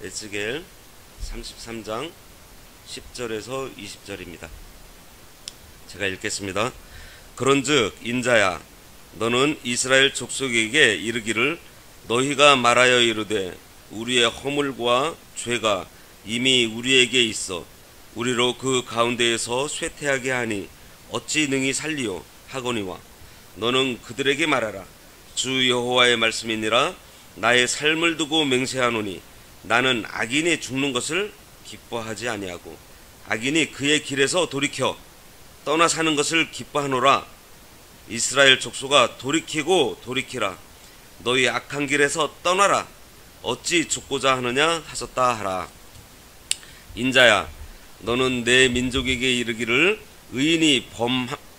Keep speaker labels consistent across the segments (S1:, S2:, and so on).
S1: 에스겔 33장 10절에서 20절입니다. 제가 읽겠습니다. 그런즉 인자야, 너는 이스라엘 족속에게 이르기를 너희가 말하여 이르되 우리의 허물과 죄가 이미 우리에게 있어 우리로 그 가운데에서 쇠퇴하게 하니 어찌 능히 살리요 하거니와 너는 그들에게 말하라. 주 여호와의 말씀이니라. 나의 삶을 두고 맹세하노니 나는 악인이 죽는 것을 기뻐하지 아니하고 악인이 그의 길에서 돌이켜 떠나 사는 것을 기뻐하노라. 이스라엘 족속아, 돌이키고 돌이키라. 너희 악한 길에서 떠나라. 어찌 죽고자 하느냐 하셨다 하라. 인자야, 너는 내 민족에게 이르기를 의인이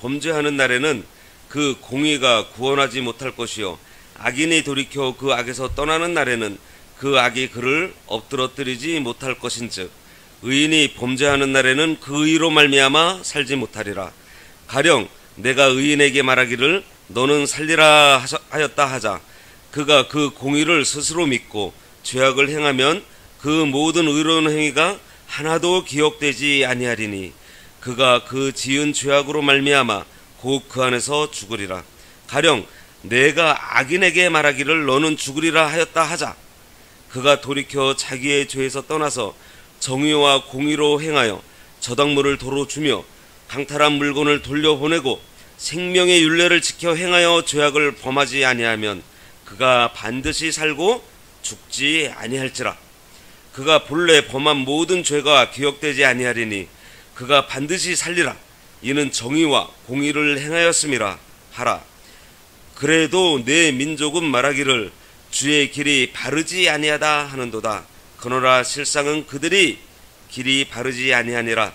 S1: 범죄하는 날에는 그 공의가 구원하지 못할 것이요 악인이 돌이켜 그 악에서 떠나는 날에는 그 악이 그를 엎드러뜨리지 못할 것인즉 의인이 범죄하는 날에는 그 의로 말미암아 살지 못하리라. 가령 내가 의인에게 말하기를 너는 살리라 하였다 하자 그가 그 공의를 스스로 믿고 죄악을 행하면 그 모든 의로운 행위가 하나도 기억되지 아니하리니 그가 그 지은 죄악으로 말미암아 곧 그 안에서 죽으리라. 가령 내가 악인에게 말하기를 너는 죽으리라 하였다 하자 그가 돌이켜 자기의 죄에서 떠나서 정의와 공의로 행하여 저당물을 도로 주며 강탈한 물건을 돌려보내고 생명의 율례를 지켜 행하여 죄악을 범하지 아니하면 그가 반드시 살고 죽지 아니할지라. 그가 본래 범한 모든 죄가 기억되지 아니하리니 그가 반드시 살리라. 이는 정의와 공의를 행하였음이라 하라. 그래도 내 민족은 말하기를 주의 길이 바르지 아니하다 하는도다. 그러나 실상은 그들이 길이 바르지 아니하니라.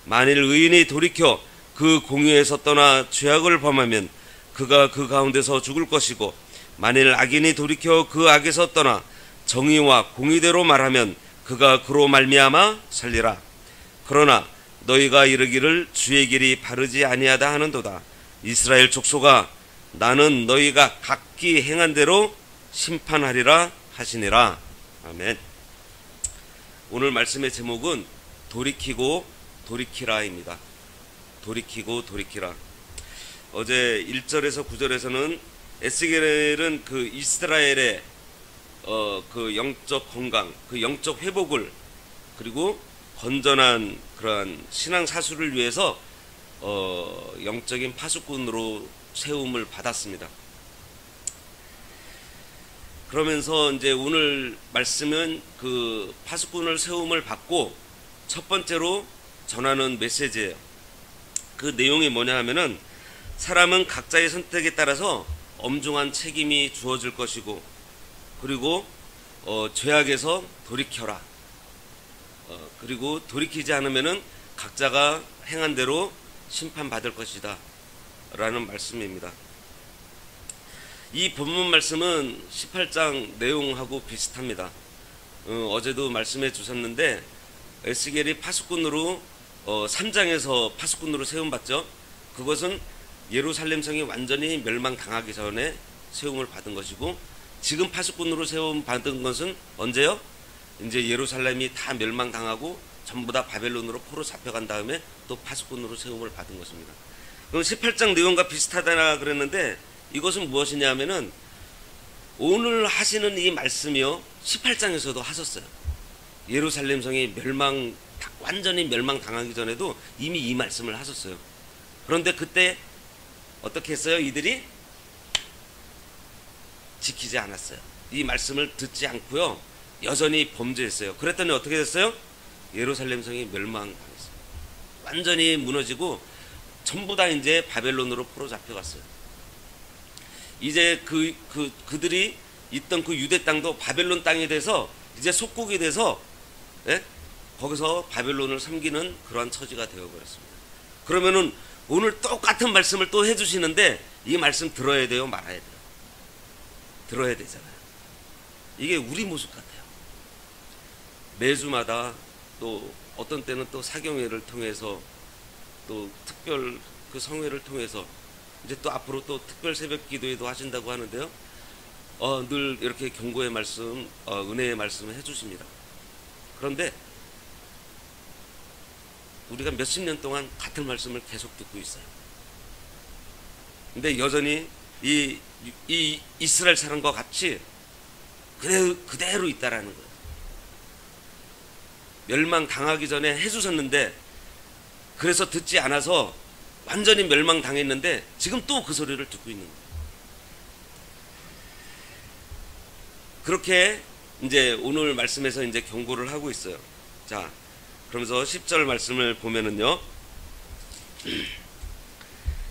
S1: 만일 의인이 돌이켜 그 공의에서 떠나 죄악을 범하면 그가 그 가운데서 죽을 것이고 만일 악인이 돌이켜 그 악에서 떠나 정의와 공의대로 말하면 그가 그로 말미암아 살리라. 그러나 너희가 이르기를 주의 길이 바르지 아니하다 하는도다. 이스라엘 족속아, 나는 너희가 각기 행한 대로 심판하리라 하시니라. 아멘. 오늘 말씀의 제목은 돌이키고 돌이키라입니다. 돌이키고 돌이키라. 어제 1절에서 9절에서는 에스겔은 그 이스라엘의 그 영적 건강, 그 영적 회복을 그리고 건전한 그러한 신앙 사수를 위해서 영적인 파수꾼으로 세움을 받았습니다. 그러면서 이제 오늘 말씀은 그 파수꾼을 세움을 받고 첫 번째로 전하는 메시지예요. 그 내용이 뭐냐 하면은 사람은 각자의 선택에 따라서 엄중한 책임이 주어질 것이고 그리고 죄악에서 돌이켜라. 그리고 돌이키지 않으면은 각자가 행한 대로 심판받을 것이다 라는 말씀입니다. 이 본문 말씀은 18장 내용하고 비슷합니다. 어제도 말씀해 주셨는데 에스겔이 파수꾼으로 3장에서 파수꾼으로 세움받죠. 그것은 예루살렘 성이 완전히 멸망당하기 전에 세움을 받은 것이고 지금 파수꾼으로 세움받은 것은 언제요? 이제 예루살렘이 다 멸망당하고 전부 다 바벨론으로 포로 잡혀간 다음에 또 파수꾼으로 세움을 받은 것입니다. 그럼 18장 내용과 비슷하다나 그랬는데 이것은 무엇이냐 하면은 오늘 하시는 이 말씀이요 18장에서도 하셨어요. 예루살렘 성이 완전히 멸망당하기 전에도 이미 이 말씀을 하셨어요. 그런데 그때 어떻게 했어요? 이들이 지키지 않았어요. 이 말씀을 듣지 않고요 여전히 범죄했어요. 그랬더니 어떻게 됐어요? 예루살렘 성이 멸망당했어요. 완전히 무너지고 전부 다 이제 바벨론으로 포로 잡혀갔어요. 이제 그들이 있던 그 유대 땅도 바벨론 땅이 돼서 이제 속국이 돼서 거기서 바벨론을 섬기는 그러한 처지가 되어버렸습니다. 그러면은 오늘 똑같은 말씀을 또 해주시는데 이 말씀 들어야 돼요, 말아야 돼요? 들어야 되잖아요. 이게 우리 모습 같아요. 매주마다 또 어떤 때는 또 사경회를 통해서 또 특별 그 성회를 통해서 이제 또 앞으로 또 특별 새벽 기도회도 하신다고 하는데요. 늘 이렇게 경고의 말씀, 은혜의 말씀을 해주십니다. 그런데 우리가 몇십 년 동안 같은 말씀을 계속 듣고 있어요. 근데 여전히 이 이스라엘 사람과 같이 그대로 있다라는 거예요. 멸망당하기 전에 해주셨는데, 그래서 듣지 않아서 완전히 멸망당했는데 지금 또 그 소리를 듣고 있는 거예요. 그렇게 이제 오늘 말씀에서 이제 경고를 하고 있어요. 자, 그러면서 10절 말씀을 보면은요,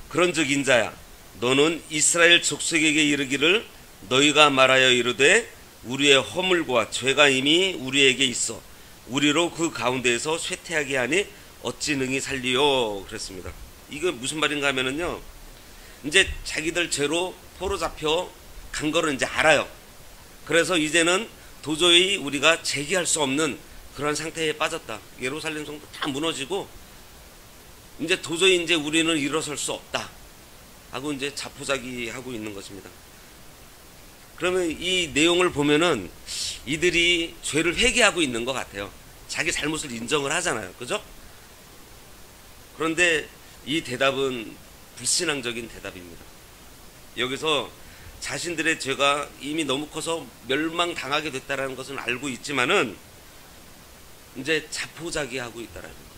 S1: 그런즉 인자야, 너는 이스라엘 족속에게 이르기를 너희가 말하여 이르되 우리의 허물과 죄가 이미 우리에게 있어 우리로 그 가운데에서 쇠퇴하게 하니 어찌 능히 살리요. 그랬습니다. 이거 무슨 말인가 하면은요, 이제 자기들 죄로 포로 잡혀 간 거를 이제 알아요. 그래서 이제는 도저히 우리가 재기할 수 없는 그런 상태에 빠졌다. 예루살렘 성도 다 무너지고 이제 도저히 이제 우리는 일어설 수 없다 하고 이제 자포자기하고 있는 것입니다. 그러면 이 내용을 보면은 이들이 죄를 회개하고 있는 것 같아요. 자기 잘못을 인정을 하잖아요. 그죠? 그런데 이 대답은 불신앙적인 대답입니다. 여기서 자신들의 죄가 이미 너무 커서 멸망당하게 됐다는 것은 알고 있지만은 이제 자포자기하고 있다라는 거예요.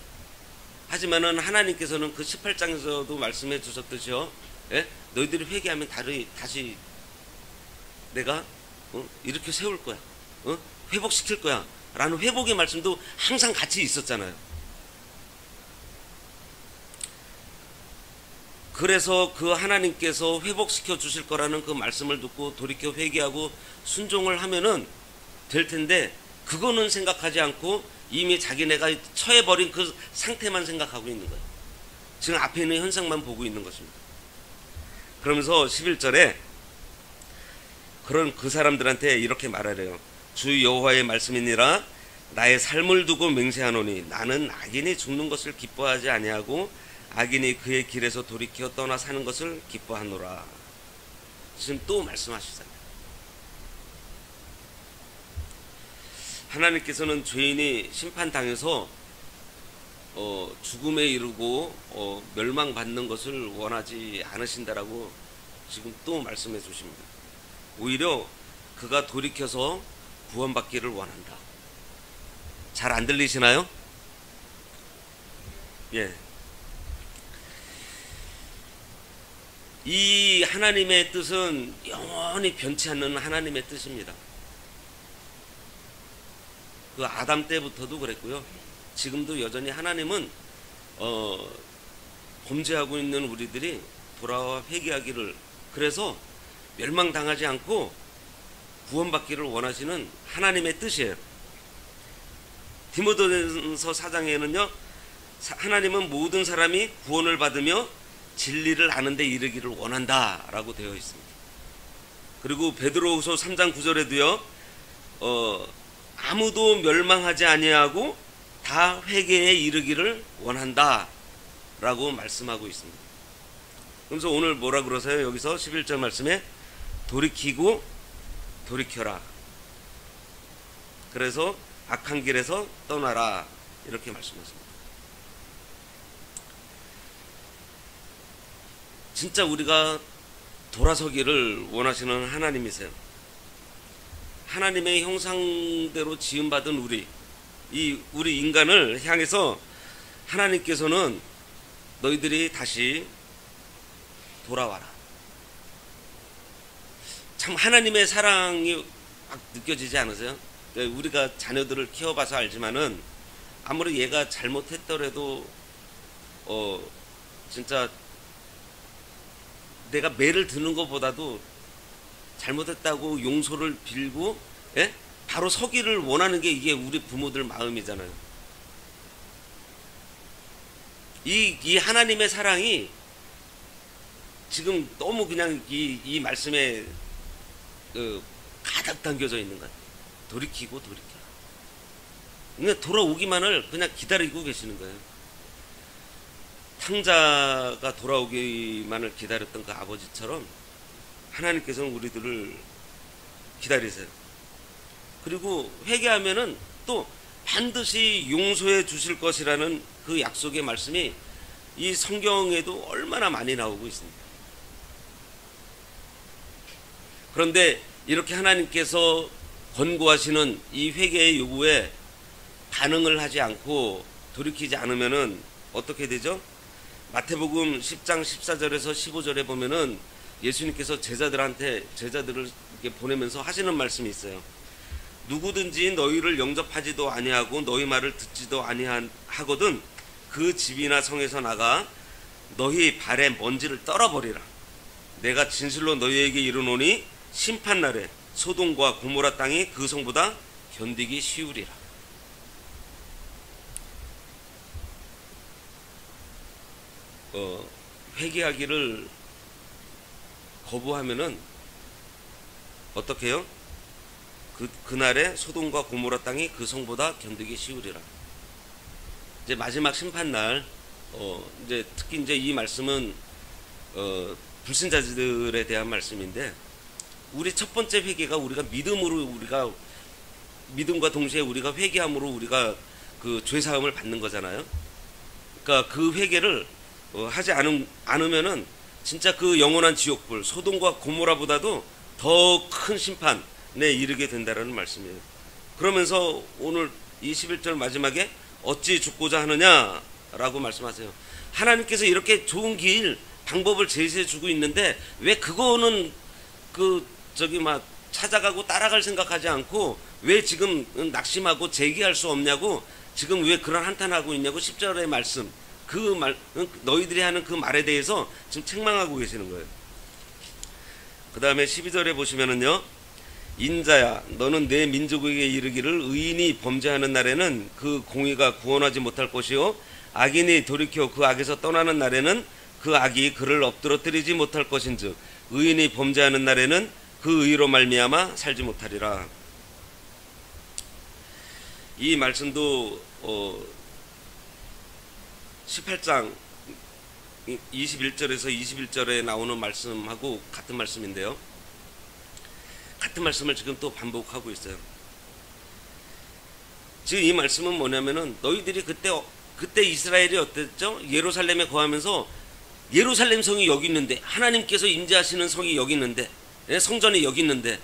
S1: 하지만은 하나님께서는 그 18장에서도 말씀해 주셨듯이요, 예? 너희들이 회개하면 다시 내가 이렇게 세울 거야, 회복시킬 거야 라는 회복의 말씀도 항상 같이 있었잖아요. 그래서 그 하나님께서 회복시켜 주실 거라는 그 말씀을 듣고 돌이켜 회개하고 순종을 하면은 될 텐데, 그거는 생각하지 않고 이미 자기네가 처해버린 그 상태만 생각하고 있는 거예요. 지금 앞에 있는 현상만 보고 있는 것입니다. 그러면서 11절에 그런 그 사람들한테 이렇게 말하래요. 주 여호와의 말씀이니라. 나의 삶을 두고 맹세하노니 나는 악인이 죽는 것을 기뻐하지 아니하고 악인이 그의 길에서 돌이켜 떠나 사는 것을 기뻐하노라. 지금 또 말씀하시잖아요. 하나님께서는 죄인이 심판당해서 죽음에 이르고 멸망받는 것을 원하지 않으신다라고 지금 또 말씀해 주십니다. 오히려 그가 돌이켜서 구원받기를 원한다. 잘 안 들리시나요? 예. 이 하나님의 뜻은 영원히 변치 않는 하나님의 뜻입니다. 그 아담 때부터도 그랬고요. 지금도 여전히 하나님은 범죄하고 있는 우리들이 돌아와 회개하기를, 그래서 멸망당하지 않고 구원받기를 원하시는 하나님의 뜻이에요. 디모데전서 4장에는요, 하나님은 모든 사람이 구원을 받으며 진리를 아는 데 이르기를 원한다 라고 되어 있습니다. 그리고 베드로후서 3장 9절에도요, 아무도 멸망하지 아니하고 다 회개에 이르기를 원한다 라고 말씀하고 있습니다. 그래서 오늘 뭐라 그러세요? 여기서 11절 말씀에 돌이키고 돌이켜라. 그래서 악한 길에서 떠나라 이렇게 말씀하십니다. 진짜 우리가 돌아서기를 원하시는 하나님이세요. 하나님의 형상대로 지음받은 우리 인간을 향해서 하나님께서는 너희들이 다시 돌아와라. 참 하나님의 사랑이 막 느껴지지 않으세요? 우리가 자녀들을 키워봐서 알지만은 아무리 얘가 잘못했더라도 진짜 내가 매를 드는 것보다도 잘못했다고 용서를 빌고, 예? 바로 서기를 원하는 게 이게 우리 부모들 마음이잖아요. 이 하나님의 사랑이 지금 너무 그냥 이 말씀에 가득 담겨져 있는 것 같아요. 돌이키고 돌이켜. 그냥 돌아오기만을 그냥 기다리고 계시는 거예요. 탕자가 돌아오기만을 기다렸던 그 아버지처럼 하나님께서는 우리들을 기다리세요. 그리고 회개하면은 또 반드시 용서해 주실 것이라는 그 약속의 말씀이 이 성경에도 얼마나 많이 나오고 있습니다. 그런데 이렇게 하나님께서 권고하시는 이 회개의 요구에 반응을 하지 않고 돌이키지 않으면은 어떻게 되죠? 마태복음 10장 14절에서 15절에 보면은 예수님께서 제자들을 이렇게 보내면서 하시는 말씀이 있어요. 누구든지 너희를 영접하지도 아니하고 너희 말을 듣지도 아니하거든 그 집이나 성에서 나가 너희 발에 먼지를 떨어버리라. 내가 진실로 너희에게 이르노니 심판날에 소돔과 고모라 땅이 그 성보다 견디기 쉬우리라. 회개하기를 거부하면은 어떻게 해요? 그날에 소돔과 고모라 땅이 그 성보다 견디기 쉬우리라. 이제 마지막 심판날, 이제 특히 이제 이 말씀은 불신자들에 대한 말씀인데, 우리 첫 번째 회개가 우리가 믿음과 동시에 우리가 회개함으로 우리가 그 죄 사함을 받는 거잖아요. 그러니까 그 회개를 하지 않으면은 진짜 그 영원한 지옥불 소돔과 고모라보다도 더 큰 심판에 이르게 된다라는 말씀이에요. 그러면서 오늘 21절 마지막에 어찌 죽고자 하느냐라고 말씀하세요. 하나님께서 이렇게 좋은 길 방법을 제시해 주고 있는데 왜 그거는 막 찾아가고 따라갈 생각하지 않고 왜 지금 낙심하고 제기할 수 없냐고, 지금 왜 그런 한탄하고 있냐고 10절의 말씀, 너희들이 하는 그 말에 대해서 지금 책망하고 계시는 거예요. 그 다음에 12절에 보시면은요, 인자야 너는 내 민족에게 이르기를 의인이 범죄하는 날에는 그 공의가 구원하지 못할 것이요 악인이 돌이켜 그 악에서 떠나는 날에는 그 악이 그를 엎드러뜨리지 못할 것인즉 의인이 범죄하는 날에는 그 의로 말미암아 살지 못하리라. 이 말씀도 18장 21절에서 21절에 나오는 말씀하고 같은 말씀인데요, 같은 말씀을 지금 또 반복하고 있어요. 지금 이 말씀은 뭐냐면은 너희들이 그때 이스라엘이 어땠죠? 예루살렘에 거하면서 예루살렘 성이 여기 있는데, 하나님께서 임재하시는 성이 여기 있는데, 성전이 여기 있는데,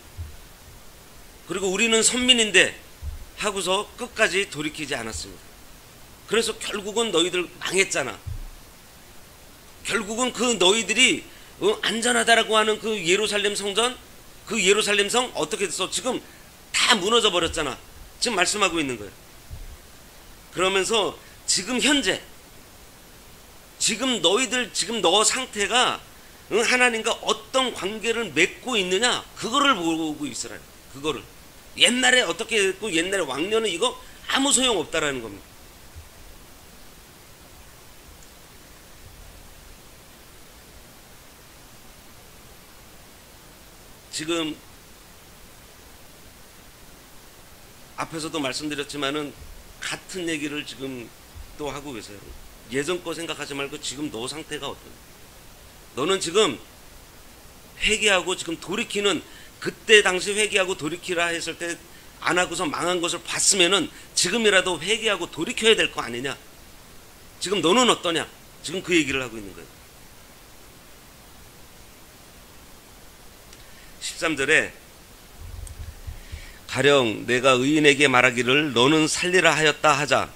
S1: 그리고 우리는 선민인데 하고서 끝까지 돌이키지 않았습니다. 그래서 결국은 너희들 망했잖아. 결국은 그 너희들이 안전하다라고 하는 그 예루살렘 성전, 그 예루살렘 성 어떻게 됐어? 지금 다 무너져 버렸잖아. 지금 말씀하고 있는 거예요. 그러면서 지금 현재, 지금 너 상태가 하나님과 어떤 관계를 맺고 있느냐, 그거를 보고 있으라. 그거를 옛날에 어떻게 했고 옛날에 왕년은 이거 아무 소용 없다라는 겁니다. 지금 앞에서도 말씀드렸지만은 같은 얘기를 지금 또 하고 계세요. 예전 거 생각하지 말고 지금 너 상태가 어떠냐. 너는 지금 회개하고 지금 돌이키는, 그때 당시 회개하고 돌이키라 했을 때 안 하고서 망한 것을 봤으면은 지금이라도 회개하고 돌이켜야 될 거 아니냐. 지금 너는 어떠냐. 지금 그 얘기를 하고 있는 거예요. 13절에 가령 내가 의인에게 말하기를 너는 살리라 하였다 하자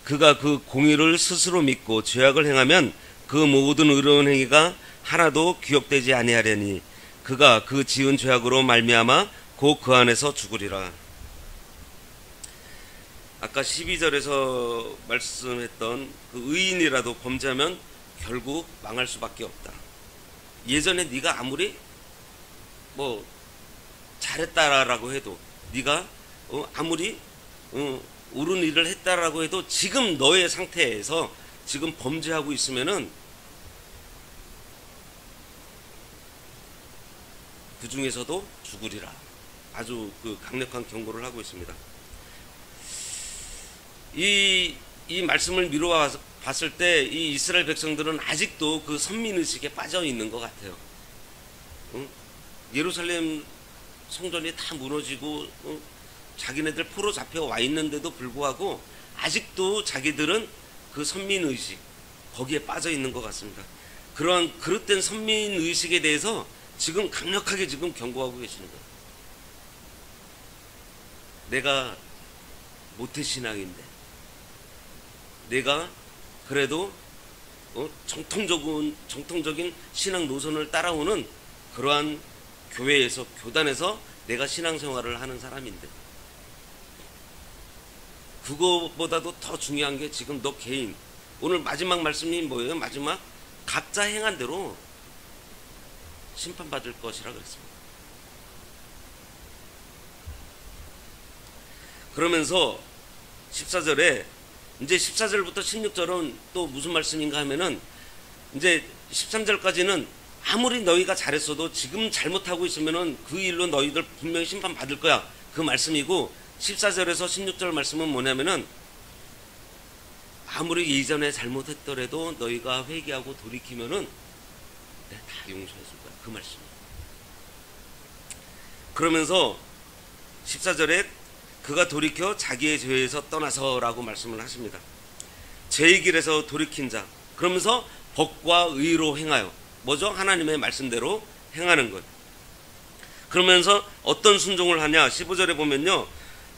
S1: 그가 그 공의를 스스로 믿고 죄악을 행하면 그 모든 의로운 행위가 하나도 기억되지 아니하려니 그가 그 지은 죄악으로 말미암아 곧 그 안에서 죽으리라. 아까 12절에서 말씀했던 그 의인이라도 범죄하면 결국 망할 수밖에 없다. 예전에 네가 아무리 뭐 잘했다라고 해도, 네가 아무리 옳은 일을 했다라고 해도 지금 너의 상태에서 지금 범죄하고 있으면은 그 중에서도 죽으리라. 아주 그 강력한 경고를 하고 있습니다. 이 말씀을 미루어 봤을 때 이 이스라엘 백성들은 아직도 그 선민의식에 빠져 있는 것 같아요. 예루살렘 성전이 다 무너지고 자기네들 포로 잡혀 와 있는데도 불구하고 아직도 자기들은 그 선민의식 거기에 빠져 있는 것 같습니다. 그러한 그릇된 선민의식에 대해서 지금 강력하게 지금 경고하고 계시는 거예요. 내가 모태신앙인데 내가 그래도 정통적인 신앙 노선을 따라오는 그러한 교회에서 교단에서 내가 신앙생활을 하는 사람인데 그거보다도 더 중요한 게 지금 너 개인 오늘 마지막 말씀이 뭐예요? 마지막 각자 행한 대로 심판받을 것이라 그랬습니다. 그러면서 14절에 이제 14절부터 16절은 또 무슨 말씀인가 하면은 이제 13절까지는 아무리 너희가 잘했어도 지금 잘못하고 있으면은 그 일로 너희들 분명히 심판받을 거야. 그 말씀이고 14절에서 16절 말씀은 뭐냐면은 아무리 예전에 잘못했더라도 너희가 회개하고 돌이키면은 내가 다 용서해 줄 거야. 그 말씀이에요. 그러면서 14절에 그가 돌이켜 자기의 죄에서 떠나서라고 말씀을 하십니다. 죄의 길에서 돌이킨 자 그러면서 법과 의로 행하여 뭐죠? 하나님의 말씀대로 행하는 것. 그러면서 어떤 순종을 하냐 15절에 보면요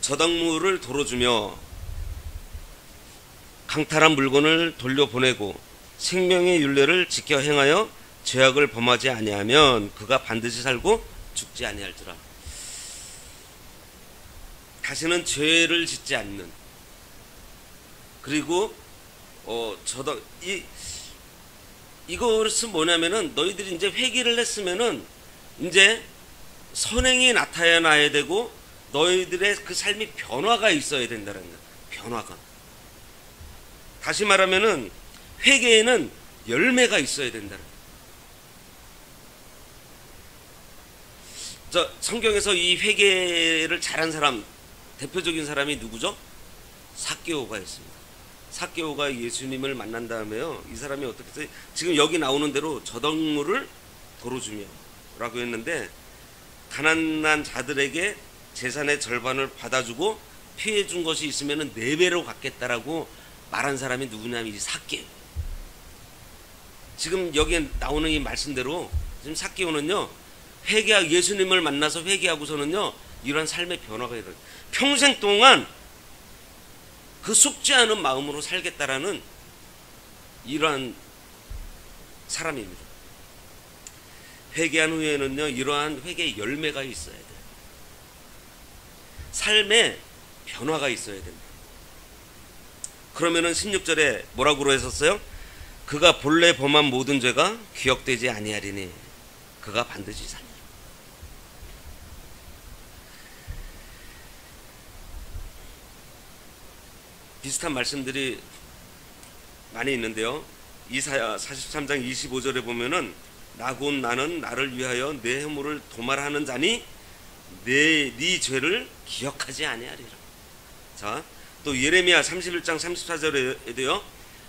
S1: 저당물을 도로주며 강탈한 물건을 돌려보내고 생명의 율례를 지켜 행하여 죄악을 범하지 아니하면 그가 반드시 살고 죽지 아니할지라. 다시는 죄를 짓지 않는 그리고 이것은 뭐냐면은 너희들이 이제 회개를 했으면은 이제 선행이 나타나야 되고 너희들의 그 삶이 변화가 있어야 된다는 거야. 변화가. 다시 말하면은 회개에는 열매가 있어야 된다는 거야. 성경에서 이 회개를 잘한 사람 대표적인 사람이 누구죠? 삭개오가였습니다. 삭개오가 예수님을 만난 다음에요. 이 사람이 어떻게 했어요? 지금 여기 나오는 대로 저당물을 도로주며 라고 했는데 가난한 자들에게 재산의 절반을 받아주고 피해준 것이 있으면 4배로 갚겠다라고 말한 사람이 누구냐면 이 삭개오. 지금 여기에 나오는 이 말씀대로 지금 삭개오는요 예수님을 만나서 회개하고서는요 이러한 삶의 변화가 일어나요. 평생 동안 그 속지 않은 마음으로 살겠다라는 이러한 사람입니다. 회개한 후에는요 이러한 회개의 열매가 있어야 돼요. 삶의 변화가 있어야 됩니다. 그러면은 16절에 뭐라고 했었어요? 그가 본래 범한 모든 죄가 기억되지 아니하리니 그가 반드시 살리라. 비슷한 말씀들이 많이 있는데요. 이사야 43장 25절에 보면은 곧 나는 나를 위하여 내 허물을 도말하는 자니 네 죄를 기억하지 아니하리라. 자, 또 예레미야 31장 34절에도요.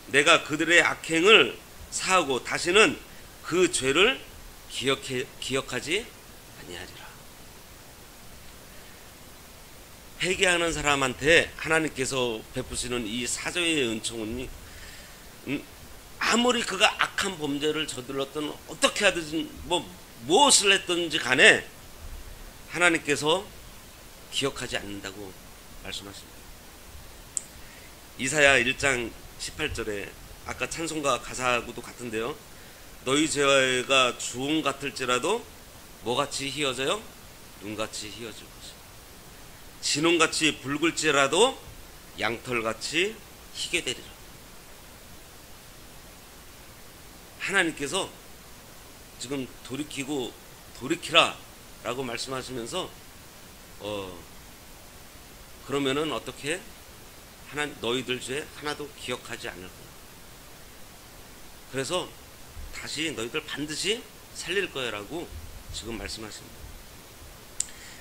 S1: 내가 그들의 악행을 사하고 다시는 그 죄를 기억하지 아니하리라. 회개하는 사람한테 하나님께서 베푸시는 이 사죄의 은총은 아무리 그가 악한 범죄를 저질렀든 어떻게 하든지 무엇을 했든지 간에 하나님께서 기억하지 않는다고 말씀하십니다. 이사야 1장 18절에 아까 찬송가 가사하고도 같은데요. 너희 죄가 주홍 같을지라도 뭐같이 희어져요? 눈같이 희어질 것이다. 진홍같이 붉을지라도 양털같이 희게 되리라. 하나님께서 지금 돌이키라 라고 말씀하시면서 그러면은 어떻게 너희들 죄 하나도 기억하지 않을 거야. 그래서 다시 너희들 반드시 살릴 거야 라고 지금 말씀하십니다.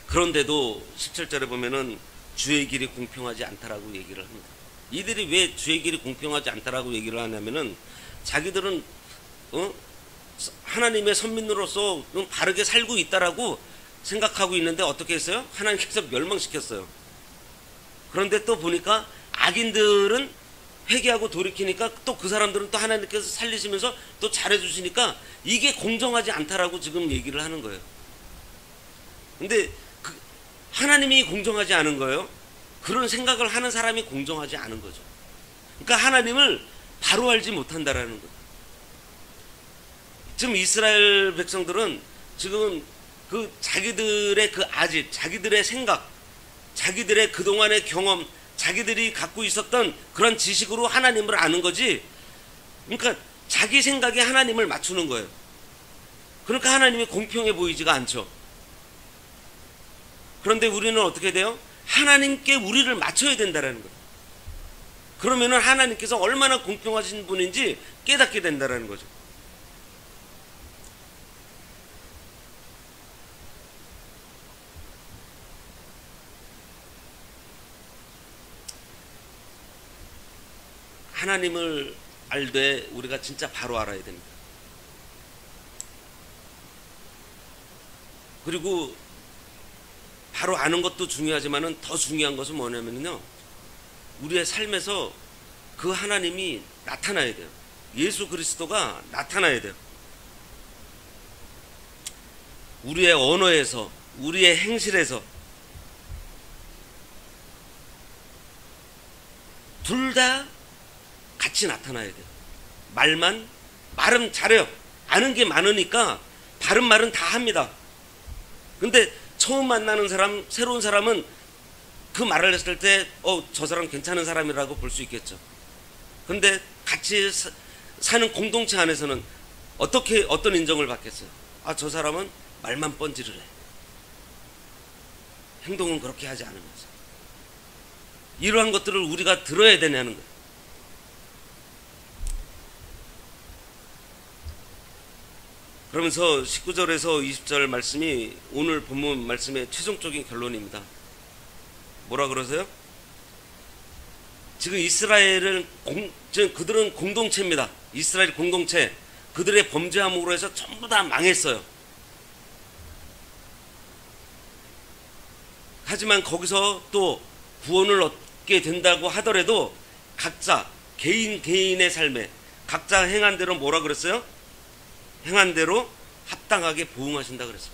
S1: 그런데도 17절에 보면은 주의 길이 공평하지 않다라고 얘기를 합니다. 이들이 왜 주의 길이 공평하지 않다라고 얘기를 하냐면은 자기들은 하나님의 선민으로서 바르게 살고 있다라고 생각하고 있는데 어떻게 했어요? 하나님께서 멸망시켰어요. 그런데 또 보니까 악인들은 회개하고 돌이키니까 또 그 사람들은 또 하나님께서 살리시면서 또 잘해주시니까 이게 공정하지 않다라고 지금 얘기를 하는 거예요. 근데 하나님이 공정하지 않은 거예요. 그런 생각을 하는 사람이 공정하지 않은 거죠. 그러니까 하나님을 바로 알지 못한다라는 거예요. 지금 이스라엘 백성들은 지금 그 자기들의 그 아집, 자기들의 생각, 자기들의 그동안의 경험, 자기들이 갖고 있었던 그런 지식으로 하나님을 아는 거지. 그러니까 자기 생각에 하나님을 맞추는 거예요. 그러니까 하나님이 공평해 보이지가 않죠. 그런데 우리는 어떻게 돼요? 하나님께 우리를 맞춰야 된다는 거예요. 그러면은 하나님께서 얼마나 공평하신 분인지 깨닫게 된다는 거죠. 하나님을 알되 우리가 진짜 바로 알아야 됩니다. 그리고 바로 아는 것도 중요하지만은 더 중요한 것은 뭐냐면요, 우리의 삶에서 그 하나님이 나타나야 돼요. 예수 그리스도가 나타나야 돼요. 우리의 언어에서, 우리의 행실에서 둘 다 같이 나타나야 돼요. 말은 잘해요. 아는 게 많으니까 바른 말은 다 합니다. 근데 처음 만나는 사람, 새로운 사람은 그 말을 했을 때 저 사람 괜찮은 사람이라고 볼 수 있겠죠. 근데 같이 사는 공동체 안에서는 어떤 인정을 받겠어요? 저 사람은 말만 뻔지를 해. 행동은 그렇게 하지 않으면서. 이러한 것들을 우리가 들어야 되냐는 거예요. 그러면서 19절에서 20절 말씀이 오늘 본문 말씀의 최종적인 결론입니다. 뭐라 그러세요? 지금 이스라엘은 그들은 공동체입니다. 이스라엘 공동체. 그들의 범죄함으로 해서 전부 다 망했어요. 하지만 거기서 또 구원을 얻게 된다고 하더라도 각자 개인의 삶에 각자 행한 대로 뭐라 그랬어요? 행한 대로 합당하게 보응하신다 그랬어요.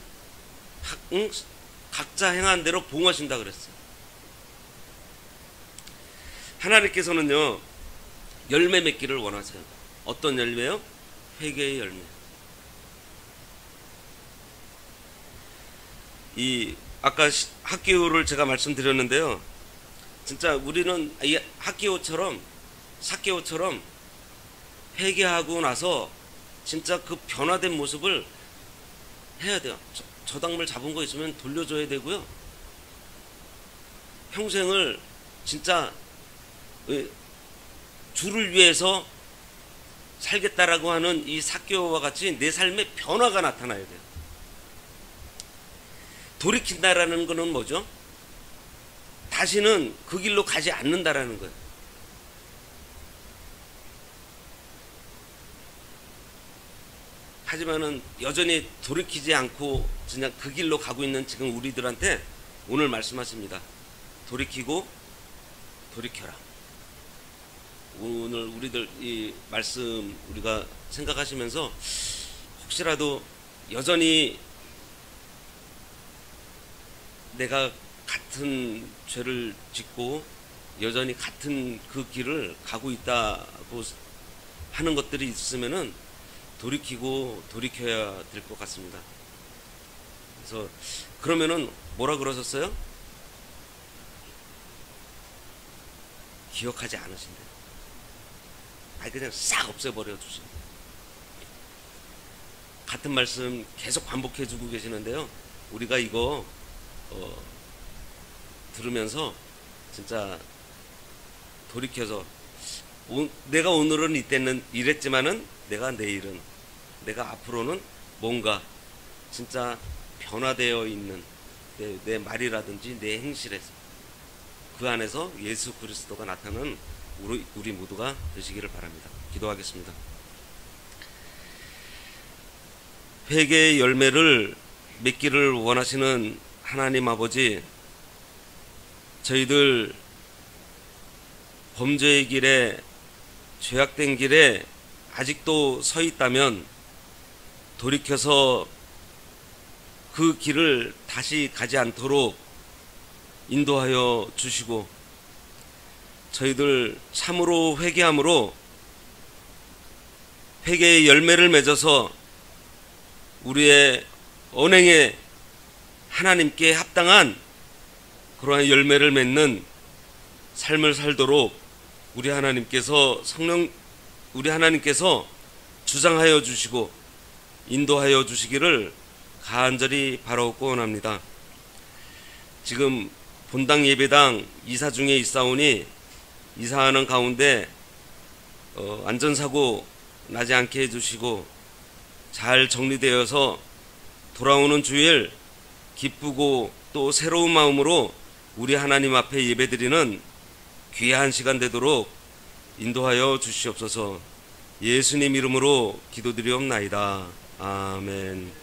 S1: 각자 행한 대로 보응하신다 그랬어요. 하나님께서는요, 열매 맺기를 원하세요. 어떤 열매요? 회개의 열매. 아까 학개오를 제가 말씀드렸는데요, 진짜 우리는 이 학개오처럼 삭개오처럼 회개하고 나서 진짜 그 변화된 모습을 해야 돼요. 저당물 잡은 거 있으면 돌려줘야 되고요. 평생을 진짜 주를 위해서 살겠다라고 하는 이 삭개오와 같이 내 삶에 변화가 나타나야 돼요. 돌이킨다라는 거는 뭐죠? 다시는 그 길로 가지 않는다라는 거예요. 하지만은 여전히 돌이키지 않고 그냥 그 길로 가고 있는 지금 우리들한테 오늘 말씀하십니다. 돌이키고 돌이켜라. 오늘 우리들 이 말씀 우리가 생각하시면서 혹시라도 여전히 내가 같은 죄를 짓고 여전히 같은 그 길을 가고 있다고 하는 것들이 있으면은 돌이키고 돌이켜야 될 것 같습니다. 그래서 그러면은 뭐라 그러셨어요? 기억하지 않으신대요. 그냥 싹 없애버려 주신대요. 같은 말씀 계속 반복해 주고 계시는데요, 우리가 이거 들으면서 진짜 돌이켜서 내가 오늘은 이때는 이랬지만은 내가 앞으로는 뭔가 진짜 변화되어 있는 내 말이라든지 내 행실에서 그 안에서 예수 그리스도가 나타나는 우리 모두가 되시기를 바랍니다. 기도하겠습니다. 회개의 열매를 맺기를 원하시는 하나님 아버지, 저희들 범죄의 길에, 죄악된 길에 아직도 서 있다면 돌이켜서 그 길을 다시 가지 않도록 인도하여 주시고, 저희들 참으로 회개함으로 회개의 열매를 맺어서 우리의 언행에 하나님께 합당한 그러한 열매를 맺는 삶을 살도록 우리 하나님께서 주장하여 주시고 인도하여 주시기를 간절히 바라옵고 원합니다. 지금 본당 예배당 이사 중에 있사오니 이사하는 가운데 안전사고 나지 않게 해주시고 잘 정리되어서 돌아오는 주일 기쁘고 또 새로운 마음으로 우리 하나님 앞에 예배드리는 귀한 시간 되도록 인도하여 주시옵소서. 예수님 이름으로 기도드리옵나이다. 아멘.